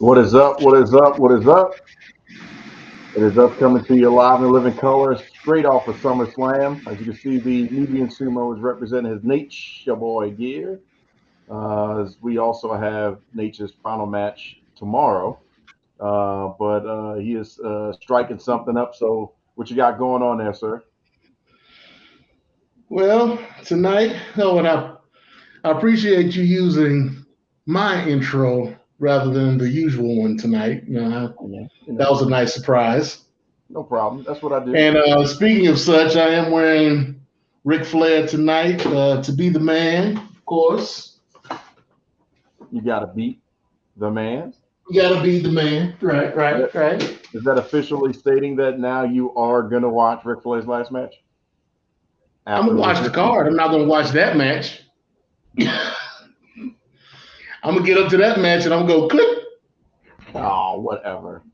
What is up? What is up? What is up? It is us coming to you live in living color, straight off of SummerSlam. As you can see, the Nubian Sumo is representing his Nature Boy gear. As we also have Nature's final match tomorrow. But he is striking something up. So, what you got going on there, sir? Well, tonight, and I appreciate you using my intro rather than the usual one tonight. That was a nice surprise. No problem. That's what I do. And speaking of such, I am wearing Ric Flair tonight to be the man, of course. You got to beat the man. You got to be the man. Right. Is that officially stating that now you are going to watch Ric Flair's last match? I'm going to watch the card. I'm not going to watch that match. I'm going to get up to that match and I'm going to go click. Oh, whatever.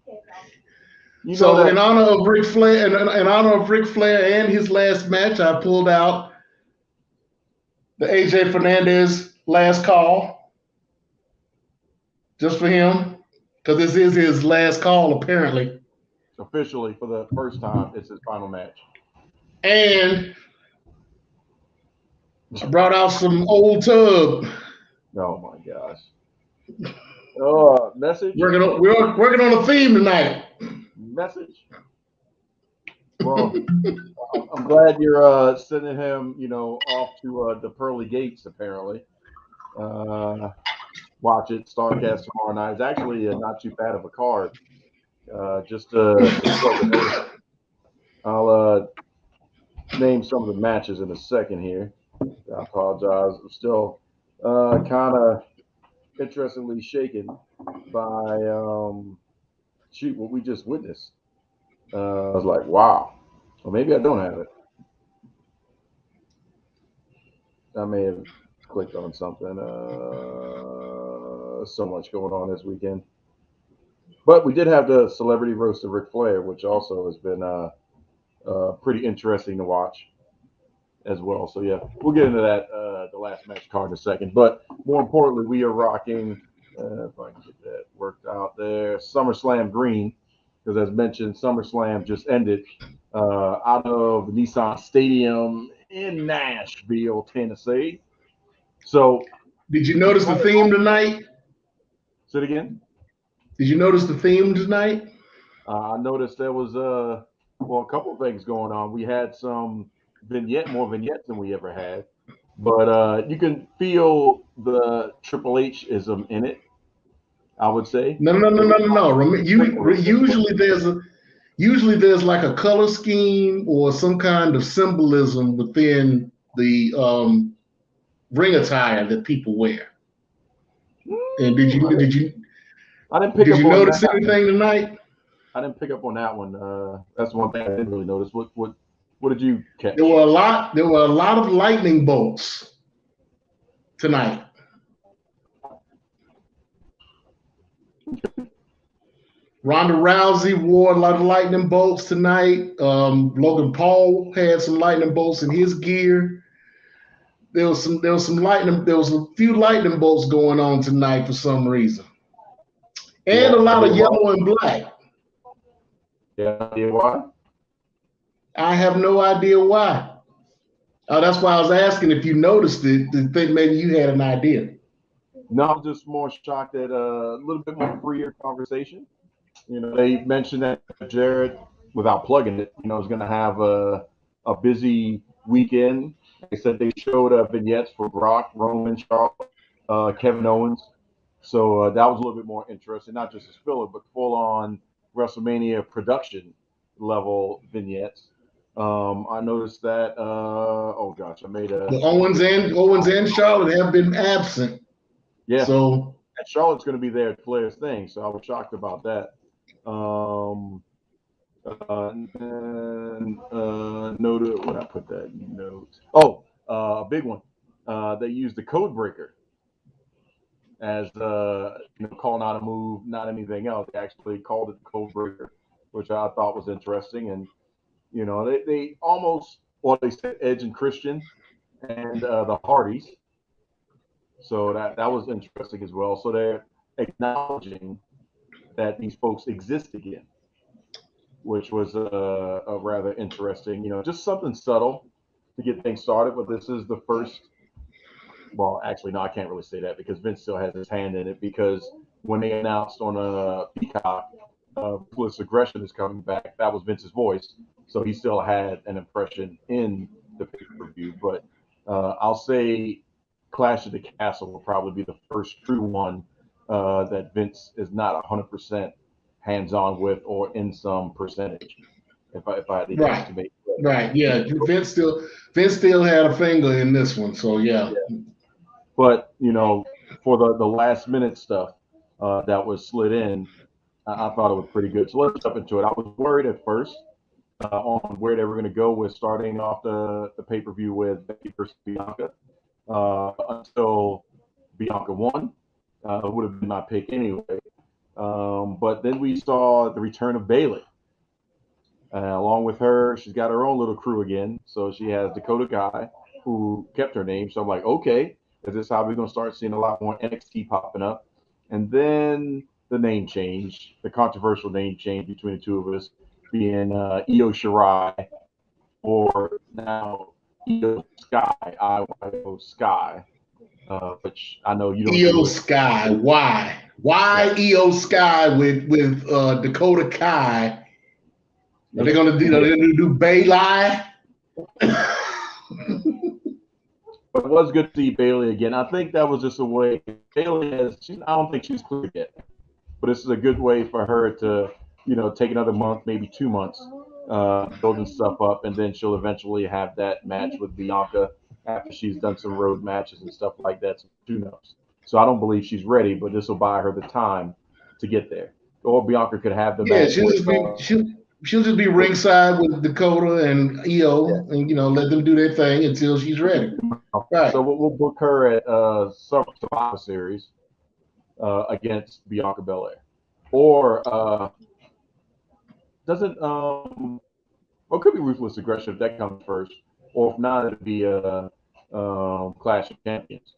So in honor of Ric Flair, in honor of Ric Flair and his last match, I pulled out the AJ Fernandez last call just for him, because this is his last call apparently. Officially, for the first time, it's his final match. And I brought out some old tub. Oh my gosh. Oh, message. We're working on a theme tonight. Message. Well, I'm glad you're sending him, off to the pearly gates. Apparently, watch it. Starcast tomorrow night. It's actually not too bad of a card. I'll name some of the matches in a second here. I apologize. I'm still kind of interestingly shaken by what we just witnessed. I was like, wow. Well, maybe I don't have it. I may have clicked on something. So much going on this weekend. But we did have the celebrity roast of Ric Flair, which also has been pretty interesting to watch as well. So, yeah, we'll get into that, the last match card in a second. But more importantly, we are rocking, if I can get that worked out there, SummerSlam Green. Because as mentioned, SummerSlam just ended out of the Nissan Stadium in Nashville, Tennessee. So, did you notice the theme tonight? Say it again. Did you notice the theme tonight? I noticed there was a couple of things going on. We had some more vignettes than we ever had, but you can feel the Triple H-ism in it. I would say. No. Usually there's like a color scheme or some kind of symbolism within the ring attire that people wear. And did you I didn't pick up on notice that. Anything tonight? I didn't pick up on that one. That's one thing I didn't really notice. What did you catch? There were a lot of lightning bolts tonight. Ronda Rousey wore a lot of lightning bolts tonight. Logan Paul had some lightning bolts in his gear. There was a few lightning bolts going on tonight for some reason. And a lot of yellow and black. Yeah, why? I have no idea why. That's why I was asking if you noticed it, to think maybe you had an idea. No, I'm just more shocked at a little bit more freer conversation. They mentioned that Jarrett, without plugging it, is going to have a busy weekend. They said they showed vignettes for Brock, Roman, Charlotte, Kevin Owens. So that was a little bit more interesting, not just as filler, but full-on WrestleMania production level vignettes. I noticed that. I made a. The Owens and Charlotte have been absent. Yeah. So and Charlotte's going to be there at Flair's thing, so I was shocked about that. Note what I put that note. Oh, a big one. They used the code breaker as calling out a move, not anything else. They actually called it the code breaker, which I thought was interesting. And they almost they said Edge and Christian and the Hardys. So that was interesting as well. So they're acknowledging that these folks exist again, which was a rather interesting, just something subtle to get things started. But this is the first. Well, actually, no, I can't really say that because Vince still has his hand in it. Because when they announced on Peacock, Ruthless Aggression is coming back, that was Vince's voice, so he still had an impression in the pay-per-view. But I'll say Clash of the Castle will probably be the first true one that Vince is not 100% hands-on with, or in some percentage. If I had to guess Right. to make Right. Yeah. Vince still had a finger in this one. So yeah. yeah. But for the last minute stuff that was slid in, I thought it was pretty good. So let's jump into it. I was worried at first on where they were going to go with starting off the pay per view with Becky versus Bianca until Bianca won. It would have been my pick anyway. But then we saw the return of Bayley. Along with her, she's got her own little crew again. So she has Dakota Kai, who kept her name. So I'm like, okay, is this how we're going to start seeing a lot more NXT popping up? And then the name change, the controversial name change between the two of us, being Io Shirai, or now Io Sky, IYO Sky, which I know you don't agree Io with. Sky. Why? Why Right. Io Sky with Dakota Kai? Are they gonna do? Are they gonna do Bayley? But it was good to see Bayley again. I think that was just a way Bayley has. I don't think she's clear yet, but this is a good way for her to, take another month, maybe 2 months, building stuff up, and then she'll eventually have that match with Bianca after she's done some road matches and stuff like that. So who knows? So I don't believe she's ready, but this will buy her the time to get there. Or Bianca could have the Yeah, match she'll with. just be she'll just be ringside with Dakota and Yeah. Io, and let them do their thing until she's ready. So Right. we'll book her at Survivor Series against Bianca Belair, or doesn't well, it could be Ruthless Aggression if that comes first, or if not, it'd be a Clash of Champions.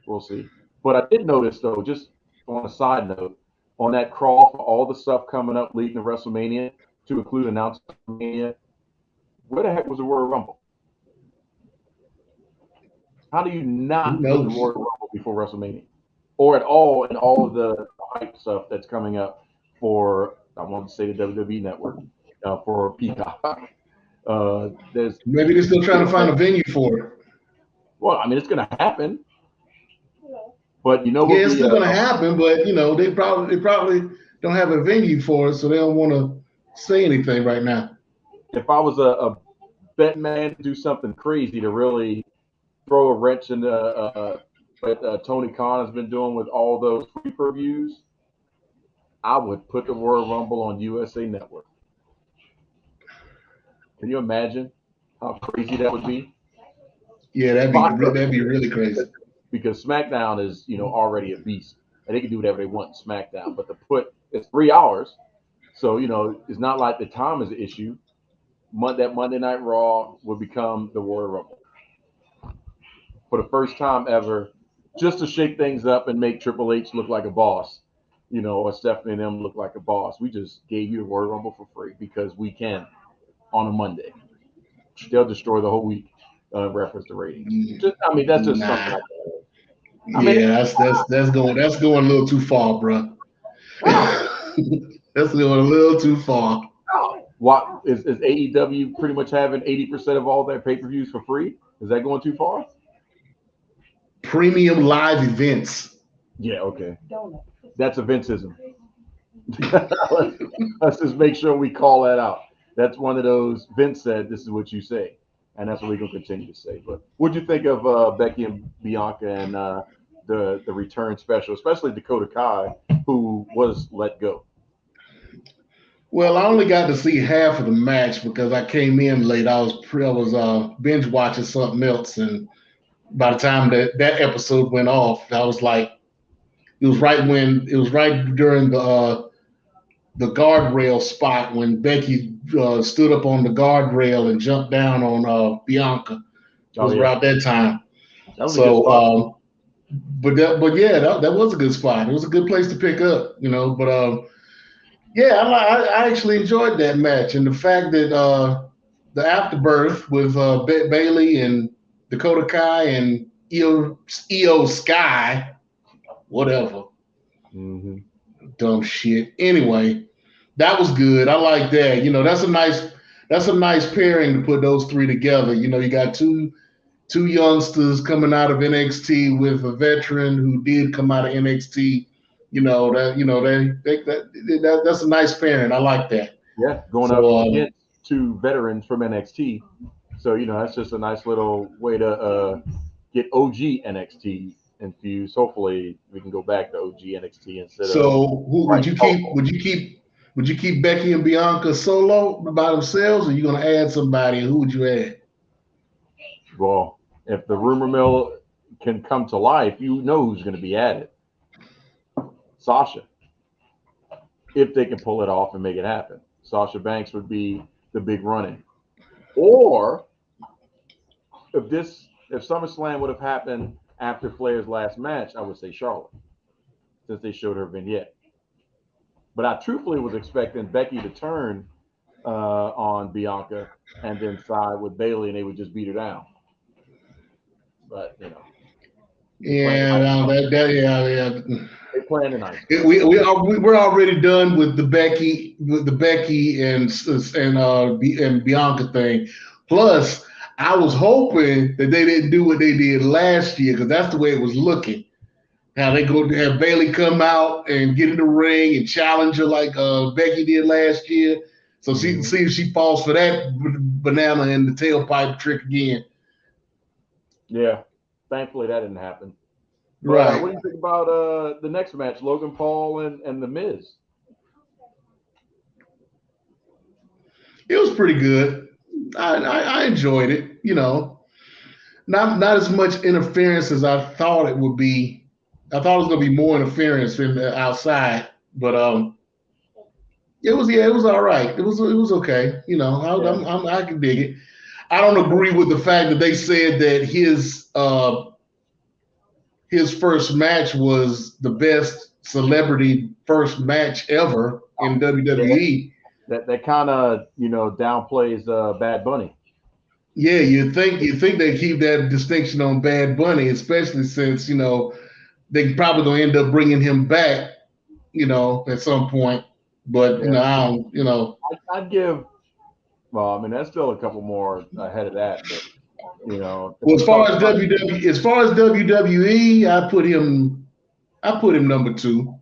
We'll see. But I did notice though, just on a side note, on that crawl for all the stuff coming up leading to WrestleMania, to include announcement of WrestleMania, where the heck was the Royal Rumble? How do you Who not put the knows? Royal Rumble before WrestleMania, or at all in all of the hype stuff that's coming up for, I want to say, the WWE Network, for Peacock? There's Maybe they're still trying to find a venue for it. Well, I mean, it's going to happen, but Yeah, what it's be still gonna happen, but they probably don't have a venue for it, so they don't want to say anything right now. if I was a bet man to do something crazy to really throw a wrench into what Tony Khan has been doing with all those free per views, I would put the Royal Rumble on USA Network. Can you imagine how crazy that would be? Yeah, that'd be Fire, that'd be really crazy. because SmackDown is already a beast, and they can do whatever they want in SmackDown. But to put it's 3 hours, so it's not like the time is an issue. That Monday Night Raw would become the Royal Rumble for the first time ever, just to shake things up and make Triple H look like a boss, or Stephanie and them look like a boss. We just gave you the Royal Rumble for free because we can on a Monday. They'll destroy the whole week in reference to ratings. I mean, that's just something. Nah. I mean, Yeah, that's going a little too far, bro. That's going a little too far. what is AEW pretty much having 80% of all their pay per views for free? Is that going too far? Premium live events. Yeah, okay. That's a Vinceism. let's just make sure we call that out. That's one of those Vince said, "This is what you say," and that's what we're gonna continue to say. But what'd you think of Becky and Bianca and the return special, especially Dakota Kai, who was let go? Well, I only got to see half of the match because I came in late. I was binge watching something else, and by the time that episode went off, I was like, it was right during the guardrail spot when Becky stood up on the guardrail and jumped down on Bianca. It Oh was yeah, around that time. that was a good So spot. but yeah, that was a good spot. It was a good place to pick up, But yeah, I actually enjoyed that match, and the fact that the afterbirth with Bailey and Dakota Kai and Io Sky, whatever, Hmm. dumb shit. Anyway, that was good. I like that. That's a nice pairing to put those three together. You got two youngsters coming out of NXT with a veteran who did come out of NXT. That's a nice pairing. I like that. Yeah, going up So against two veterans from NXT. So that's just a nice little way to get OG NXT infused. Hopefully, we can go back to OG NXT instead of so who would right you keep? telephone. Would you keep Becky and Bianca solo by themselves, or are you gonna add somebody? And who would you add? Well, if the rumor mill can come to life, you know who's going to be added. Sasha, if they can pull it off and make it happen. Sasha Banks would be the big run-in. Or if SummerSlam would have happened after Flair's last match, I would say Charlotte, since they showed her vignette. But I truthfully was expecting Becky to turn on Bianca and then side with Bailey, and they would just beat her down. But they planned the Yeah, night. no, yeah. They planned the night. We're already done with the Becky and Bianca thing. Plus, I was hoping that they didn't do what they did last year because that's the way it was looking. How they go to have Bailey come out and get in the ring and challenge her like Becky did last year. So she Mm-hmm. see if she falls for that banana in the tailpipe trick again. Yeah, thankfully that didn't happen. But what Right. do you think about the next match, Logan Paul and The Miz? It was pretty good. I enjoyed it. Not as much interference as I thought it would be. I thought it was going to be more interference in the outside, but it was all right. It was okay. Yeah, I can dig it. I don't agree with the fact that they said that his first match was the best celebrity first match ever in yeah, WWE. that kind of downplays Bad Bunny. Yeah, you think they keep that distinction on Bad Bunny, especially since they probably gonna end up bringing him back, at some point. But Yeah, I don't, I'd give. Well, I mean, that's still a couple more ahead of that, but if well, we talk about as far as WWE, I put him number two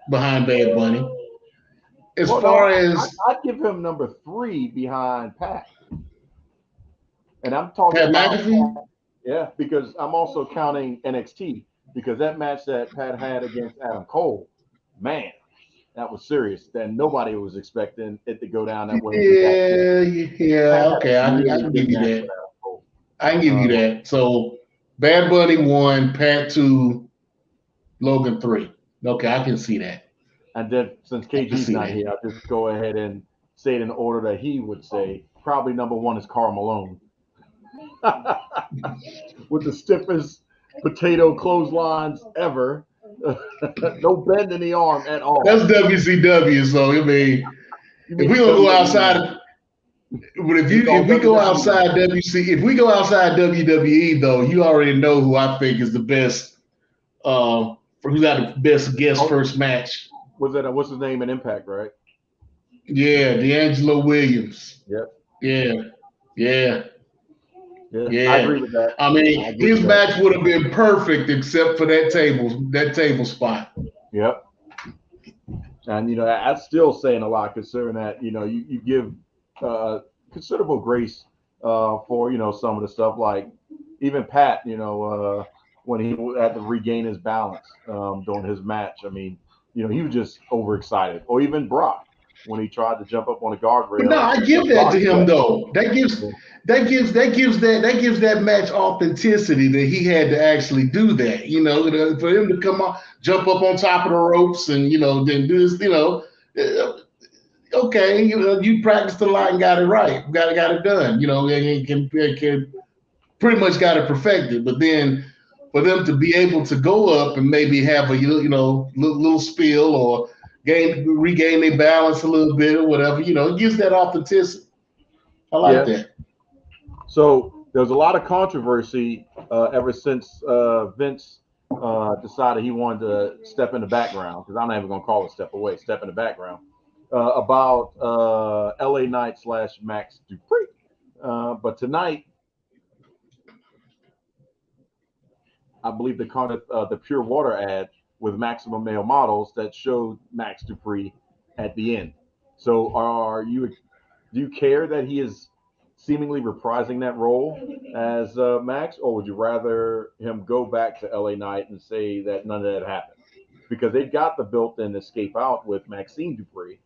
behind Bad Bunny. As well, no, far as I'd give him number three behind Pat, and I'm talking Pat about McAfee, yeah, because I'm also counting NXT because that match that Pat had against Adam Cole, man, that was serious. And nobody was expecting it to go down that way with that. yeah, Pat yeah, had a okay, I really can give good you match that. with Adam Cole. I can give you Um, that. So Bad Bunny one, Pat two, Logan three. Okay, I can see that. and then since I can KG's see not that. here, I'll just go ahead and say it in the order that he would say. Probably number one is Carl Malone with the stiffest potato clotheslines ever. No bend in the arm at That's all. WCW. So I mean, You if mean we gonna go WWE? outside, but if It's you all if we go WWE. outside if we go outside WWE though, you already know who I think is the best. Who got the best guest Oh, first match? was it? What's his name in Impact, right? Yeah, D'Angelo Williams. Yep. Yeah, yeah, Yeah, I yeah. agree with that. I I mean, agree his with that. match would have been perfect except for that table spot. Yep. And that's still saying a lot, considering that you give uh, considerable grace for some of the stuff, like even Pat, when he had to regain his balance during his match. I mean, he was just overexcited, or even Brock when he tried to jump up on a But no, guardrail I and give that Brock to him fell. though. That gives that match authenticity that he had to actually do that. For him to come on, jump up on top of the ropes, and then do this. Okay, you practiced a lot and got it right, got it done. And can pretty much got it perfected. But then for them to be able to go up and maybe have a little spill or regain their balance a little bit or whatever. It gives that authenticity. I like Yeah. that. So there was a lot of controversy ever since Vince decided he wanted to step in the background, because I'm not even going to call it step away, step in the background, about LA Knight / Max Dupree. But tonight, I believe the Pure Water ad with Maximum Male Models that showed Max Dupree at the end. So do you care that he is seemingly reprising that role as Max, or would you rather him go back to LA Knight and say that none of that happened? Because they've got the built-in escape out with Maxine Dupree,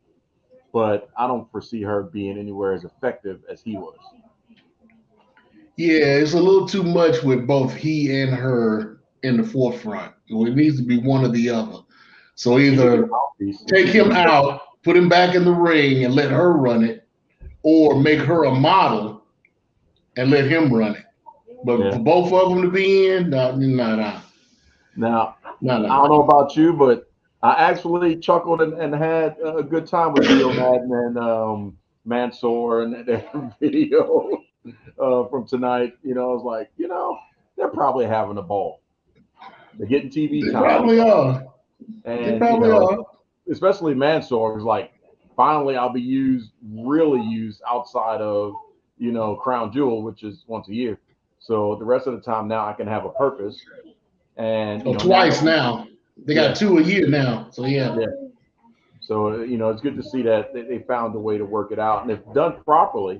but I don't foresee her being anywhere as effective as he was. Yeah, it's a little too much with both he and her in the forefront. It needs to be one or the other. So She could be a either mouthpiece if take she can him be. out, put him back in the ring, and let her run it, or make her a model and let him run it. But Yeah. for both of them to be in, no, no, no, Now, no, I no. don't know about you, but I actually chuckled and had a good time with Leo Madden and Mansoor and their video from tonight. I was like, they're probably having a ball. They're getting TV They time, probably are. They and probably are. especially Mansoor was like, finally I'll be really used outside of Crown Jewel, which is once a year. So the rest of the time now I can have a purpose, and Oh, now twice that now. They got yeah, two a year now. So yeah. yeah. So it's good to see that they found a way to work it out, and if done properly,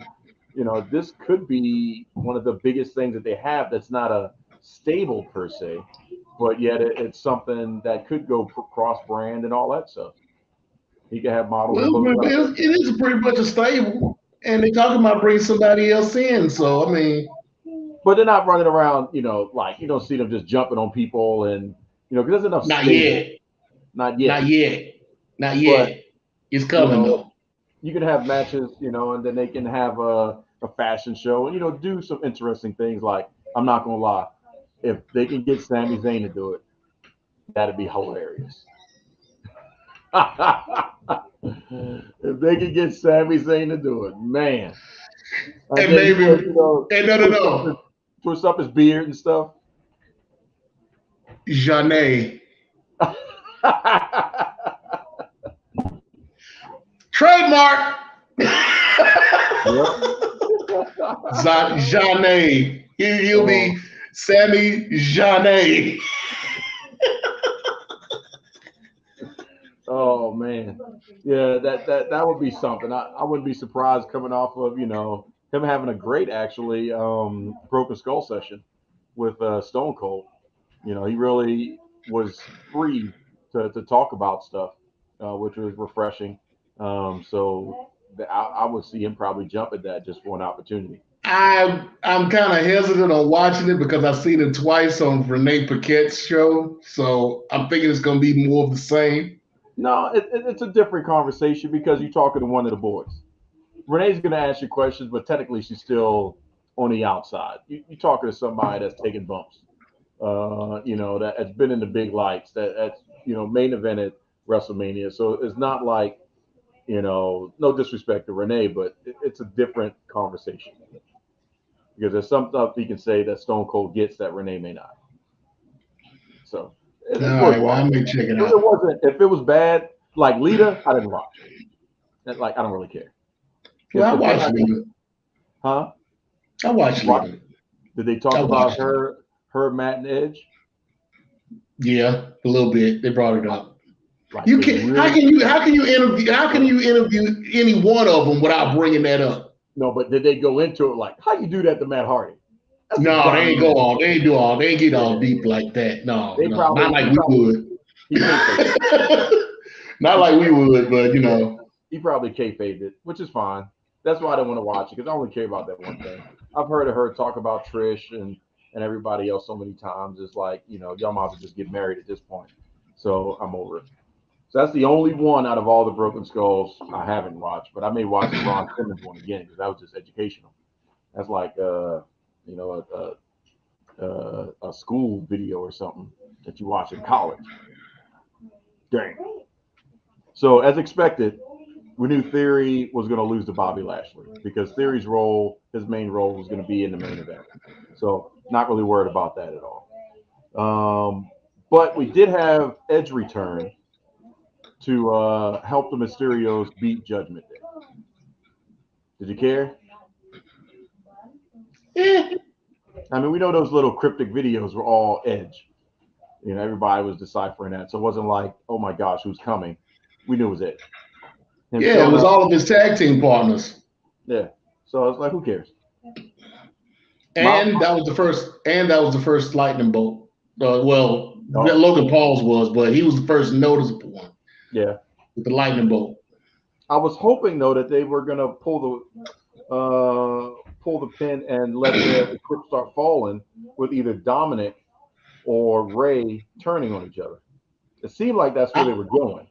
this could be one of the biggest things that they have. That's not a stable per se, but yet it's something that could go cross brand and all that stuff. He could have models in Well, both sides. it is pretty much a stable, and they talking about bringing somebody else in. So I mean, But they're not running around, like you don't see them just jumping on people, and because there's enough not stable, yet, not not yet. yet, not But yet. It's you coming know, though. you can have matches, and then they can have a fashion show, and do some interesting things. Like, I'm not gonna lie, if they can get Sami Zayn to do it, that'd be hilarious. If they could get Sami Zayn to do it, man, and And then he would, maybe, and no, no, no, twist up his beard and stuff. Janae, trademark. Yep. Janae. He'll Oh, be Sammy Janae. oh man, yeah, that would be something. I wouldn't be surprised coming off of him having a great actually Broken Skull session with Stone Cold. He really was free to talk about stuff, which was refreshing. So I would see him probably jump at that just for an opportunity. I'm kind of hesitant on watching it because I've seen it twice on Renee Paquette's show, so I'm thinking it's going to be more of the same. No, it's a different conversation because you're talking to one of the boys. Renee's going to ask you questions, but technically she's still on the outside. You're talking to somebody that's taking bumps, that's been in the big lights, that's main evented WrestleMania. So it's not like no disrespect to Renee, but it's a different conversation because there's some stuff he can say that Stone Cold gets that Renee may not. So All it's right, worth well, I watching. may check it It out. wasn't if it was bad like Lita, I didn't watch. Like, I don't really care. Well, I If they're watched not gonna, Lita. huh? I watched You watch? Lita. Did they I talk about watched Lita. her, Matt, and Edge? Yeah, a little bit. They brought it up. Like You they can really? how can you interview any one of them without bringing that up? No, but did they go into it like how you do that to Matt Hardy? That's a No, they diamond ain't go ring. all. They ain't do all. They ain't get all deep Yeah, like that. No, they no, not probably like we would. he kayfabed it. Not He, like we would, but yeah, he probably kayfabed it, which is fine. That's why I don't want to watch it because I only care about that one thing. I've heard of her talk about Trish and everybody else so many times. It's like y'all might as well just get married at this point. So I'm over it. So that's the only one out of all the Broken Skulls I haven't watched, but I may watch the Ron Simmons one again because that was just educational. That's like you know a school video or something that you watch in college. Dang. So as expected, we knew Theory was going to lose to Bobby Lashley because Theory's role, his main role, was going to be in the main event. So not really worried about that at all. But we did have Edge return to help the Mysterios beat Judgment Day. Did you care? Yeah. I mean, we know those little cryptic videos were all Edge. You know, everybody was deciphering that. So it wasn't like, oh my gosh, who's coming? We knew it was Edge. Yeah, it was all of his tag team partners. Yeah. So I was like, who cares? And that was the first. And that was the first lightning bolt. Logan Paul's was, but he was the first noticeable one. Yeah. With the lightning bolt. I was hoping though that they were gonna pull the pin and let the chips start falling with either Dominic or Ray turning on each other. It seemed like that's where they were going.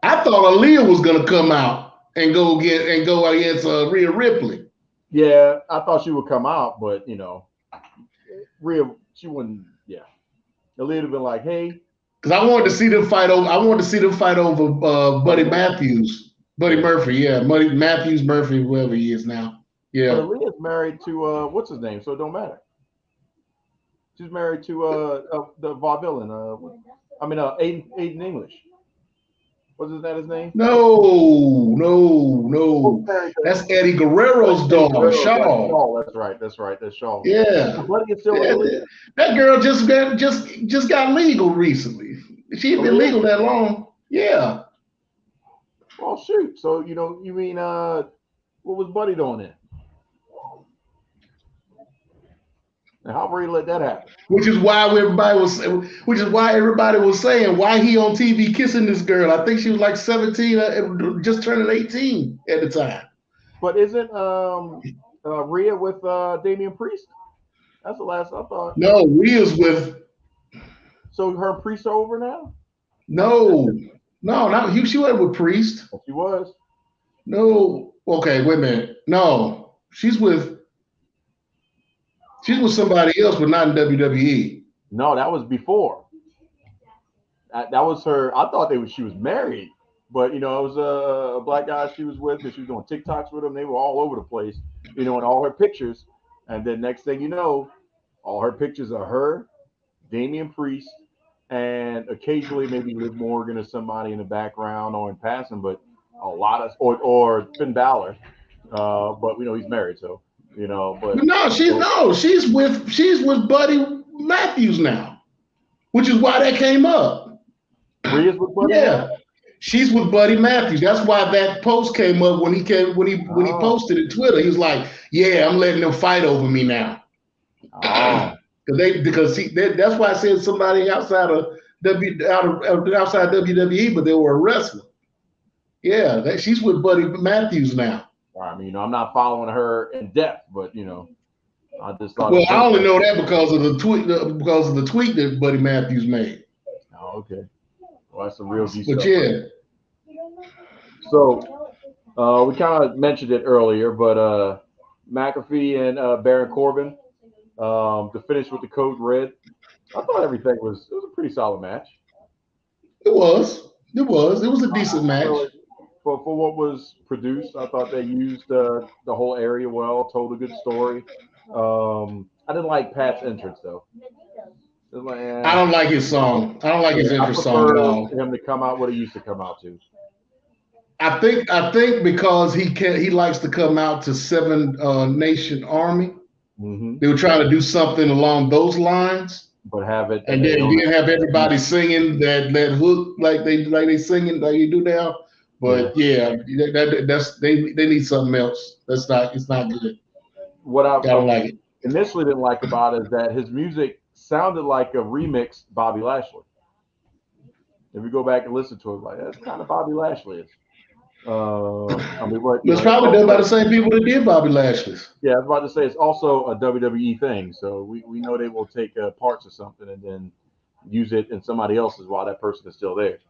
I thought Aaliyah was gonna come out and go against Rhea Ripley. Yeah, I thought she would come out, but you know, Rhea, she wouldn't. Yeah, Aaliyah would have been like, "Hey," because I wanted to see them fight over. Buddy Matthews, Buddy Murphy. Yeah, Buddy Matthews Murphy, whoever he is now. Yeah, but Aaliyah's married to what's his name, so it don't matter. She's married to the vaudevillain. Aiden English. Wasn't that his name? No. That's Eddie Guerrero's daughter, Shaw. That's right. That's Shaw. Yeah. That girl just got legal recently. She had been legal that long. Yeah. Well, shoot. So you mean what was Buddy doing then? And how were you let that happen? Which is why everybody was saying why he on TV kissing this girl. I think she was like 17, just turning 18 at the time. But isn't Rhea with Damian Priest? That's the last I thought. No, Rhea's with. So her and Priest are over now? No, not she wasn't with Priest. She was. No. Okay, wait a minute. No, she's with somebody else, but not in WWE. No, that was before. That was her. I thought she was married, but it was a black guy she was with, and she was doing TikToks with him. They were all over the place, in all her pictures. And then next thing you know, all her pictures are her, Damian Priest, and occasionally maybe Liv Morgan or somebody in the background or in passing, but a lot of or Finn Balor. But we know he's married, so. But she's with Buddy Matthews now, which is why that came up. Rhea's with Buddy? Yeah, she's with Buddy Matthews. That's why that post came up when he posted it Twitter. He was like, "Yeah, I'm letting them fight over me now." Oh, that's why I said somebody outside WWE, but they were a wrestler. Yeah, she's with Buddy Matthews now. I mean, I'm not following her in depth, but I just thought. Well, I only know that because of the tweet that Buddy Matthews made. Oh, okay. Well, that's some real deep stuff. But yeah. So we kind of mentioned it earlier, but McAfee and Baron Corbin to finish with the Code Red. I thought it was a pretty solid match. It was a decent match. For what was produced, I thought they used the whole area well, told a good story. I didn't like Pat's entrance though. I don't like his song. I don't like his entrance song at all. Him to come out what he used to come out to. I think because he likes to come out to Seven Nation Army. Mm-hmm. They were trying to do something along those lines. But have it, and then have everybody singing that hook like they singing like you do now. But yeah, they need something else. It's not good. What I don't like it. Initially didn't like about it is that his music sounded like a remixed Bobby Lashley. If you go back and listen to it, like that's kind of Bobby Lashley. It's probably done by the same people that did Bobby Lashley's. Yeah, I was about to say it's also a WWE thing, so we know they will take parts of something and then use it in somebody else's while that person is still there.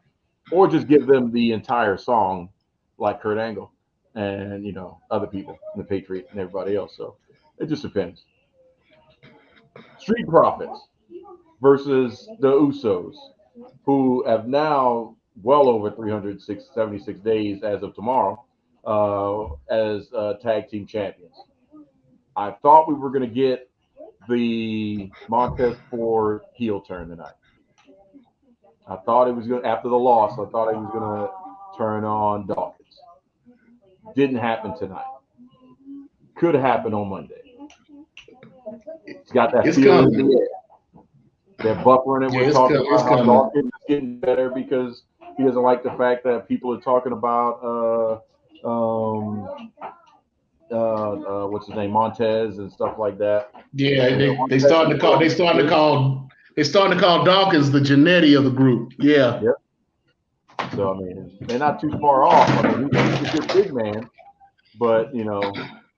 Or just give them the entire song like Kurt Angle and, other people, the Patriot and everybody else. So it just depends. Street Profits. versus the Usos, who have now well over 376 days as of tomorrow as tag team champions. I thought we were going to get the Montez Ford heel turn tonight. I thought it was going to, after the loss, I thought it was going to turn on Dawkins. Didn't happen tonight. Could happen on Monday. It's got that It's feeling. coming. They're buffering it. Yeah, We're it's talking coming. It's about how coming. Dawkins is getting better because he doesn't like the fact that people are talking about what's his name, Montez and stuff like that. Yeah, You know, they Montez starting is to call they starting to call Dawkins the Genetti of the group. Yeah. yep. So I mean, they're not too far off. I mean, he's a good big man, but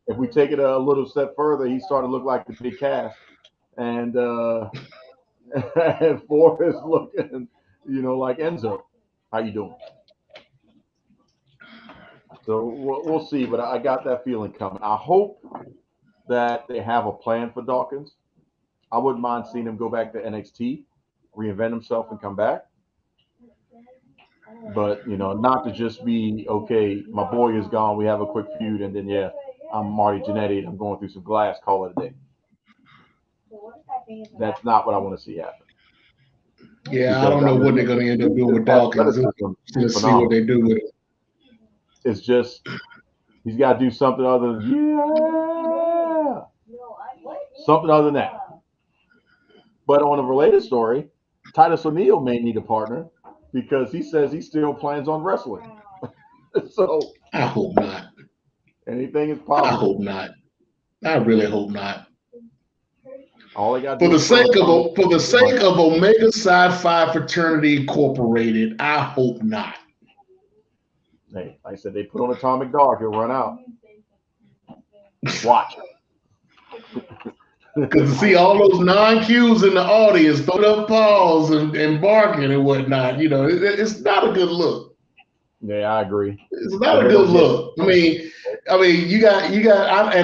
if we take it a little step further, he's starting to look like the big Cass, and and Ford is looking, like Enzo. How you doing? So we'll see, but I got that feeling coming. I hope that they have a plan for Dawkins. I wouldn't mind seeing him go back to NXT, reinvent himself, and come back. But not to just be okay. My boy is gone. We have a quick feud, and then yeah, I'm Marty Jannetty. I'm going through some glass. Call it a day. That's not what I want to see happen. Yeah, I Because don't I know what mean, they're going to end up doing his with Dawkins. athleticism is Let's see what phenomenal. they do with it. It's just he's got to do something other than yeah, something other than that. But on a related story, Titus O'Neil may need a partner because he says he still plans on wrestling. So I hope not. anything is I possible. hope not. I really hope not. All they got to For do the is put on sake of Tommy for the money. sake of Omega Psi Phi Fraternity Incorporated, I hope not. Hey, like I said, they put on Atomic Dog, he'll run out. Watch. Because to see all those non-Qs in the audience throwing up paws and barking and whatnot, it's not a good look. Yeah, I agree. It's But not a they good don't get it. look. And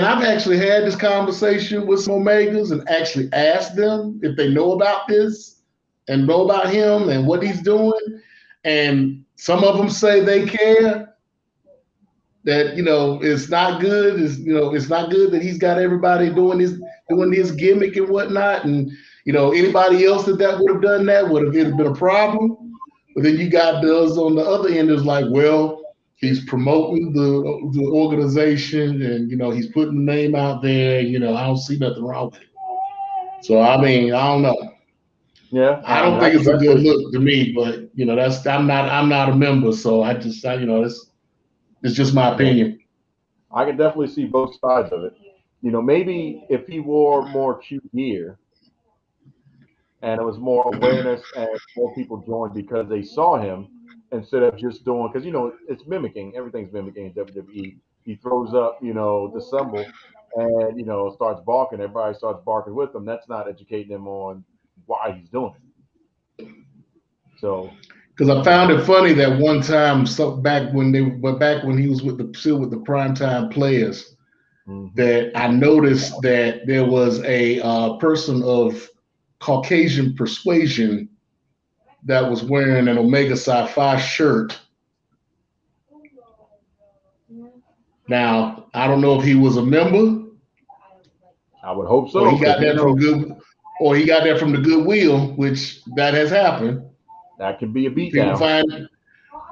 I've actually had this conversation with some Omegas and actually asked them if they know about this and know about him and what he's doing. And some of them say they care. That it's not good. It's not good that he's got everybody doing his gimmick and whatnot. And anybody else that would have done that would have been a problem. But then you got those on the other end is like, well, he's promoting the organization and he's putting the name out there. I don't see nothing wrong with it. So I mean, I don't know. Yeah, I I mean, don't I think can it's a good definitely, look to me, but that's I'm not a member, so it's just my yeah, opinion. I can definitely see both sides of it. Maybe if he wore more cute gear and it was more awareness and more people joined because they saw him instead of just doing because it's mimicking. Everything's mimicking in WWE. He throws up, the symbol and starts barking. Everybody starts barking with him. That's not educating them on why he's doing it. So Because I found it funny that one time, so back when he was still with the primetime players, mhm. that I noticed that there was a person of Caucasian persuasion that was wearing an Omega Psi Phi shirt. Now I don't know if he was a member I would hope or so he because got that from the Goodwill, which that has happened. that could be a People beatdown. find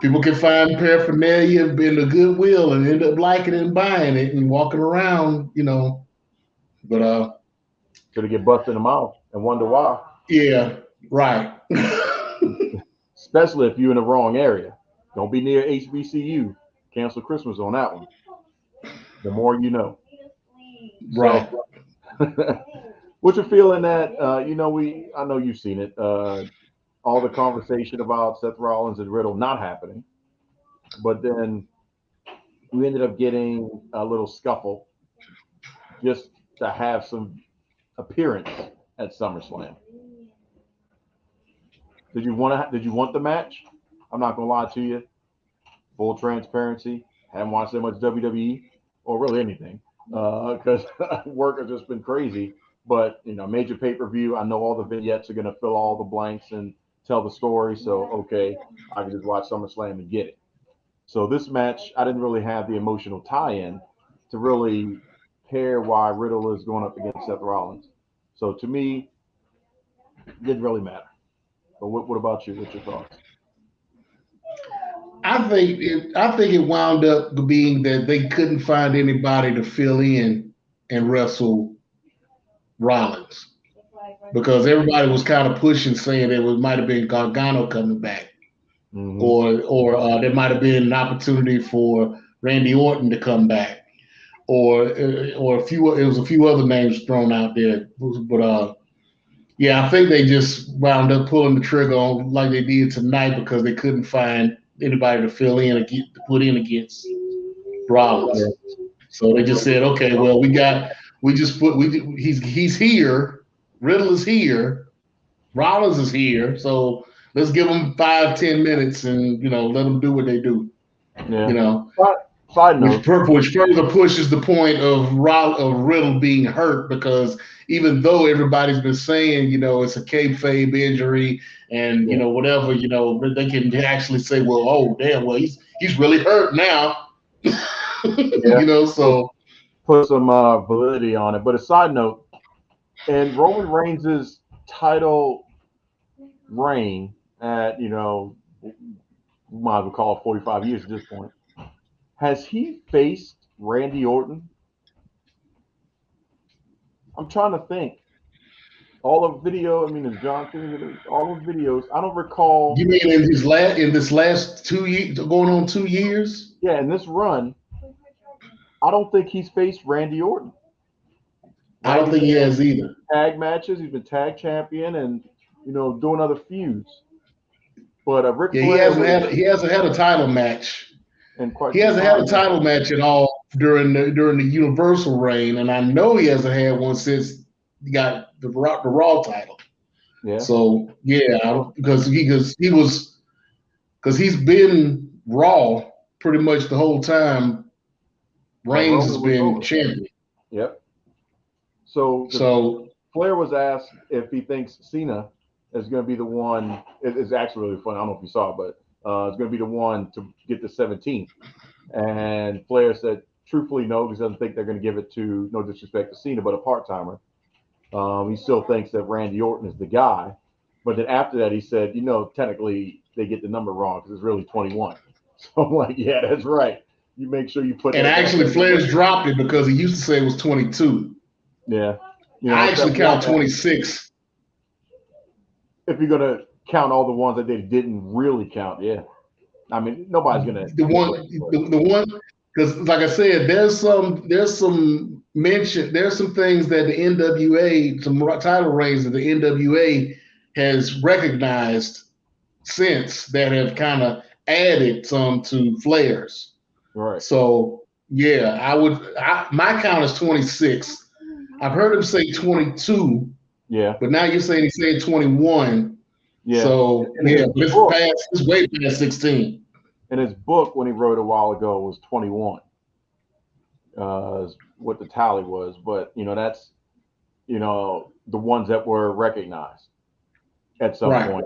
People can find paraphernalia in the Goodwill and end up liking it and buying it and walking around. But Could get busted in the mouth and wonder why. yeah, right. Especially if you're in the wrong area. Don't be near HBCU. Cancel Christmas on that one. The more you know. Right. So, what you're feeling that I know you've seen it. All the conversation about Seth Rollins and Riddle not happening, but then we ended up getting a little scuffle just to have some appearance at SummerSlam. Did you want the match? I'm not gonna lie to you. Full transparency. Haven't watched that much WWE or really anything because work has just been crazy. But major pay per view, I know all the vignettes are going to fill all the blanks and tell the story. So okay, I can just watch SummerSlam and get it. So this match, I didn't really have the emotional tie-in to really pair why Riddle is going up against Seth Rollins. So to me, it didn't really matter. But what about you? What's your thoughts? I think it wound up being that they couldn't find anybody to fill in and wrestle Rollins because everybody was kind of pushing, saying it was might have been Gargano coming back, Mm-hmm. or there might have been an opportunity for Randy Orton to come back, or a few. It was a few other names thrown out there, but yeah, I think they just wound up pulling the trigger on like they did tonight because they couldn't find anybody to fill in and to put in against Yeah. Rollins. So they just said, okay, well, we just put he's here, Riddle is here, Rollins is here, so let's give them 5-10 minutes and let them do what they do, you Yeah. know, Side, side note. which further pushes the point of Riddle being hurt because even though everybody's been saying it's a kayfabe injury and Yeah. whatever they can actually say, well, oh damn, well he's really hurt now, Yeah. Put, so. put some validity on it. But a side note, in Roman Reigns' title reign at we might as well call it 45 years at this point, has he faced Randy Orton? I'm trying to think. All of video, I mean, is John Cena, all those videos. I don't recall. You mean in this last 2 years, going on 2 years? Yeah, in this run, I don't think he's faced Randy Orton. I don't Randy's think he been has either. tag matches. He's been tag champion and doing other feuds. But Ric Yeah, Flair was he hasn't had a title match. in quite He some hasn't had a time. Yeah. title match at all during the Universal reign, and I know he hasn't had one since he got the Raw title. Yeah. So yeah, So, because he's been Raw pretty much the whole time. that Reigns has Roman was been over. champion. Yep. So So Flair was asked if he thinks Cena is going to be the one. It's actually really funny. I don't know if you saw it, but it's going to be the one to get the 17th. And Flair said, truthfully, no, because he doesn't think they're going to give it to, no disrespect to Cena, but a part timer. He still thinks that Randy Orton is the guy. But then after that, he said, technically they get the number wrong because it's really 21. So I'm like, yeah, that's right. You make sure you put and that actually goddamn number. Flair's dropped it because he used to say it was 22. Yeah. I Except actually one count that, 26. if you're going to count all the ones that they didn't really count, yeah. I mean, nobody's going to The one, disagree. But the one, because like I said, there's some things that the NWA, some title reigns that the NWA has recognized since that have kind of added some to Flair's. right. So yeah, my count is 26. I've heard him say 22, Yeah. but now you're saying he's saying 21. Yeah. So In yeah, his but book, it's way past 16. in his book when he wrote a while ago was 21. Is what the tally was, but that's the ones that were recognized at some Right. point.